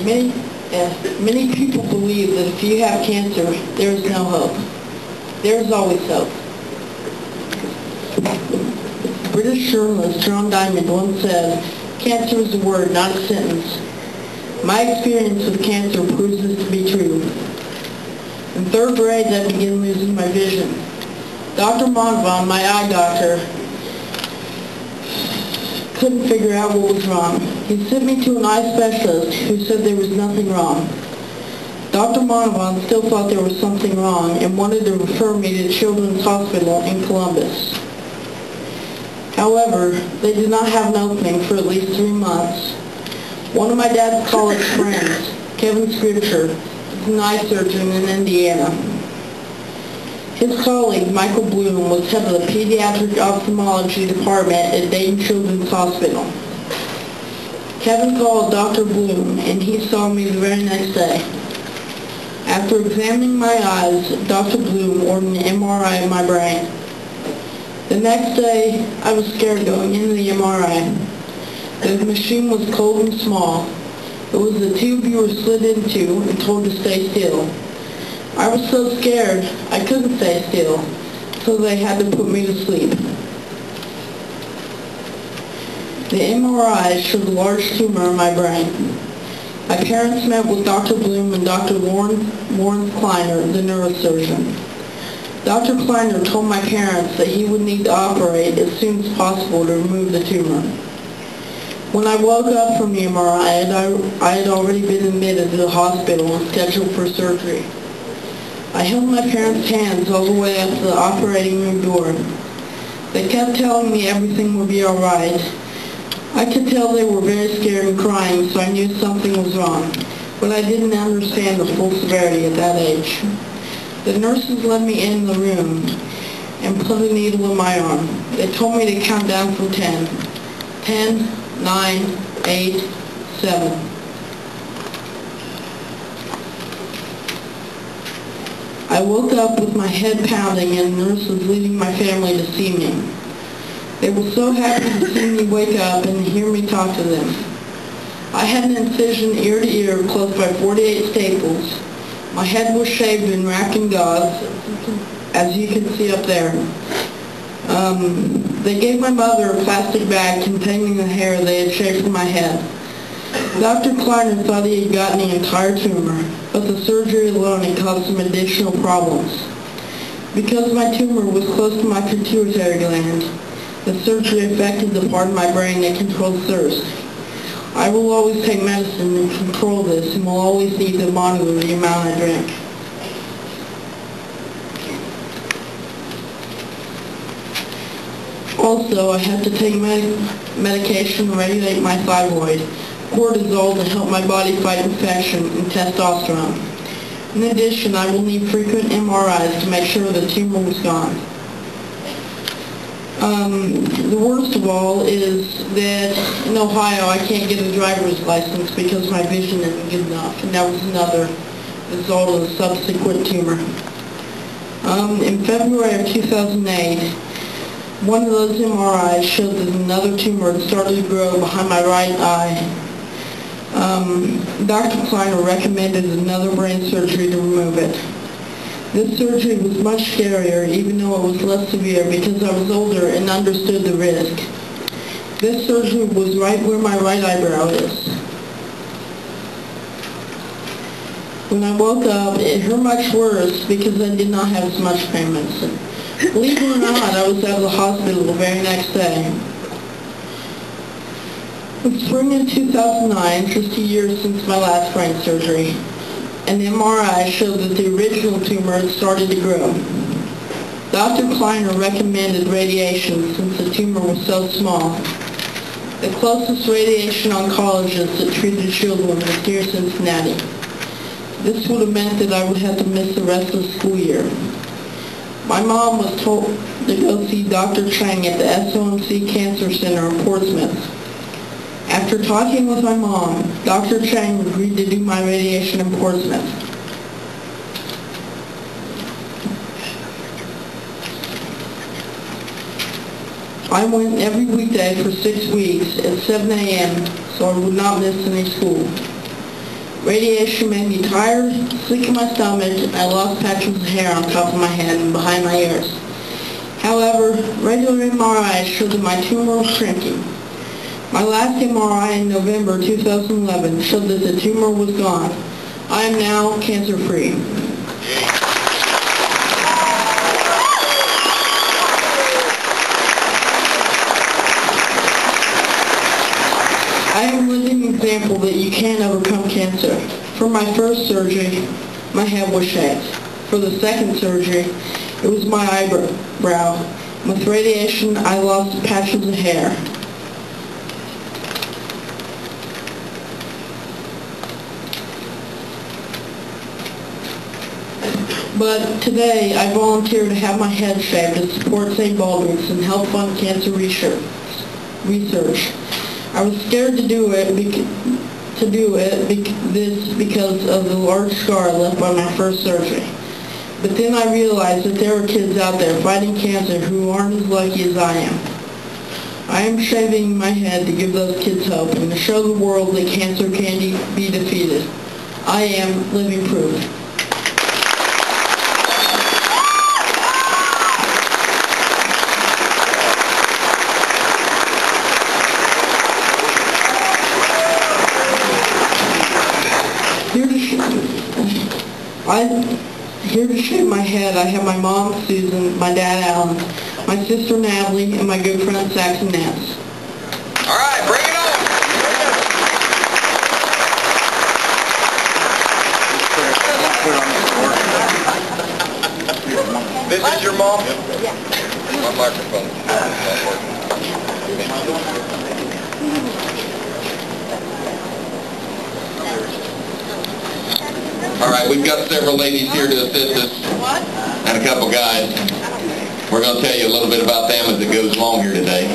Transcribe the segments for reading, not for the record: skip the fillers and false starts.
Many, many people believe that if you have cancer, there is no hope. There is always hope. British journalist John Diamond once said, "Cancer is a word, not a sentence." My experience with cancer proves this to be true. In third grade, I began losing my vision. Dr. Monvon, my eye doctor, couldn't figure out what was wrong. He sent me to an eye specialist who said there was nothing wrong. Dr. Monvon still thought there was something wrong and wanted to refer me to Children's Hospital in Columbus. However, they did not have an opening for at least 3 months. One of my dad's college friends, Kevin Scripture, is an eye surgeon in Indiana. His colleague, Michael Bloom, was head of the pediatric ophthalmology department at Dayton Children's Hospital. Kevin called Dr. Bloom, and he saw me the very next day. After examining my eyes, Dr. Bloom ordered an MRI of my brain. The next day, I was scared going into the MRI. The machine was cold and small. It was the tube you were slid into and told to stay still. I was so scared, I couldn't stay still, so they had to put me to sleep. The MRI showed a large tumor in my brain. My parents met with Dr. Bloom and Dr. Lawrence Kleiner, the neurosurgeon. Dr. Kleiner told my parents that he would need to operate as soon as possible to remove the tumor. When I woke up from the MRI, I had already been admitted to the hospital and scheduled for surgery. I held my parents' hands all the way up to the operating room door. They kept telling me everything would be all right. I could tell they were very scared and crying, so I knew something was wrong, but I didn't understand the full severity at that age. The nurses let me in the room and put a needle in my arm. They told me to count down from 10. 10, 9, 8, 7. I woke up with my head pounding and nurses leading my family to see me. They were so happy to see me wake up and hear me talk to them. I had an incision ear to ear closed by 48 staples. My head was shaved and wrapped in gauze, as you can see up there. They gave my mother a plastic bag containing the hair they had shaved from my head. Dr. Kleiner thought he had gotten the entire tumor, but the surgery alone had caused some additional problems. Because my tumor was close to my pituitary gland, the surgery affected the part of my brain that controls thirst. I will always take medicine to control this and will always need to monitor the amount I drink. Also, I have to take medication to regulate my thyroid, cortisol to help my body fight infection, and testosterone. In addition, I will need frequent MRIs to make sure the tumor was gone. The worst of all is that in Ohio I can't get a driver's license because my vision isn't good enough, and that was another result of the subsequent tumor. In February of 2008, one of those MRIs showed that another tumor had started to grow behind my right eye. Dr. Kleiner recommended another brain surgery to remove it. This surgery was much scarier, even though it was less severe, because I was older and understood the risk. This surgery was right where my right eyebrow is. When I woke up, it hurt much worse because I did not have as much pain medicine. Believe it or not, I was out of the hospital the very next day. In spring of 2009, just a year since my last brain surgery, an MRI showed that the original tumor had started to grow. Dr. Kleiner recommended radiation since the tumor was so small. The closest radiation oncologist that treated children was near Cincinnati. This would have meant that I would have to miss the rest of the school year. My mom was told to go see Dr. Chang at the SOMC Cancer Center in Portsmouth. After talking with my mom, Dr. Chang agreed to do my radiation in Portsmouth. I went every weekday for 6 weeks at 7 a.m. so I would not miss any school. Radiation made me tired, sick in my stomach, and I lost patches of hair on top of my head and behind my ears. However, regular MRIs showed that my tumor was shrinking. My last MRI in November 2011 showed that the tumor was gone. I am now cancer-free. I am a living example that you can overcome cancer. For my first surgery, my head was shaved. For the second surgery, it was my eyebrow. With radiation, I lost patches of hair. But today, I volunteer to have my head shaved to support St. Baldricks and help fund cancer research. I was scared to do it because of the large scar left by my first surgery. But then I realized that there are kids out there fighting cancer who aren't as lucky as I am. I am shaving my head to give those kids hope and to show the world that cancer can be defeated. I am living proof. Here to shave my head, I have my mom, Susan, my dad, Alan, my sister, Natalie, and my good friend, Saxon Nance. All right, bring it on. This is your mom? Yeah. My microphone. All right, we've got several ladies here to assist us, and a couple guys. We're going to tell you a little bit about them as it goes along here today.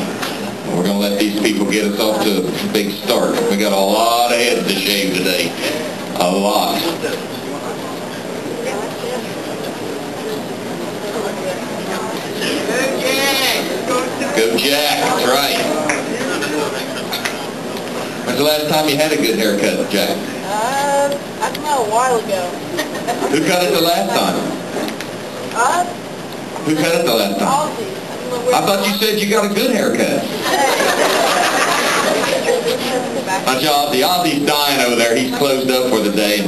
We're going to let these people get us off to a big start. We got a lot of heads to shave today. A lot. Go Jack, that's right. When's the last time you had a good haircut, Jack? I don't know, a while ago. Who cut it the last time? Who cut it the last time? I thought you said you got a good haircut. Bunch of Ozzy. Ozzy's dying over there. He's closed up for the day.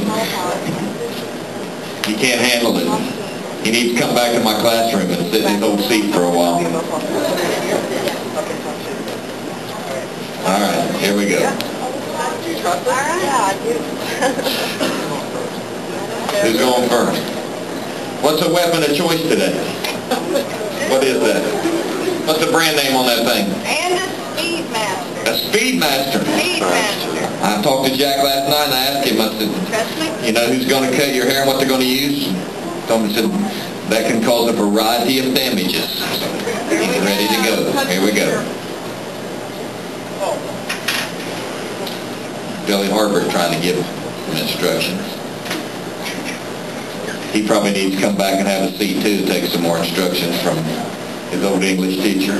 He can't handle it. He needs to come back to my classroom and sit in his old seat for a while. All right, here we go. Who's going first? What's a weapon of choice today? What is that? What's the brand name on that thing? And a Speedmaster. A Speedmaster. Speedmaster. I talked to Jack last night and I asked him, I said, you know who's going to cut your hair and what they're going to use? Somebody said, that can cause a variety of damages. He's ready to go. Here we go. Billy Harbert trying to give some instructions. He probably needs to come back and have a seat too to take some more instructions from his old English teacher.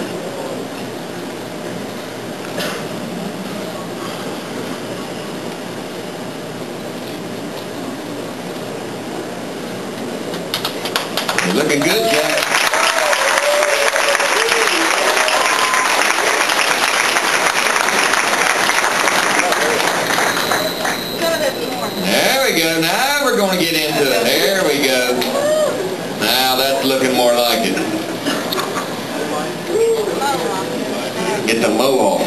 You're looking good, Jack. There we go. Now we're going to get into it. There we go. Now that's looking more like it. Get the mohawk.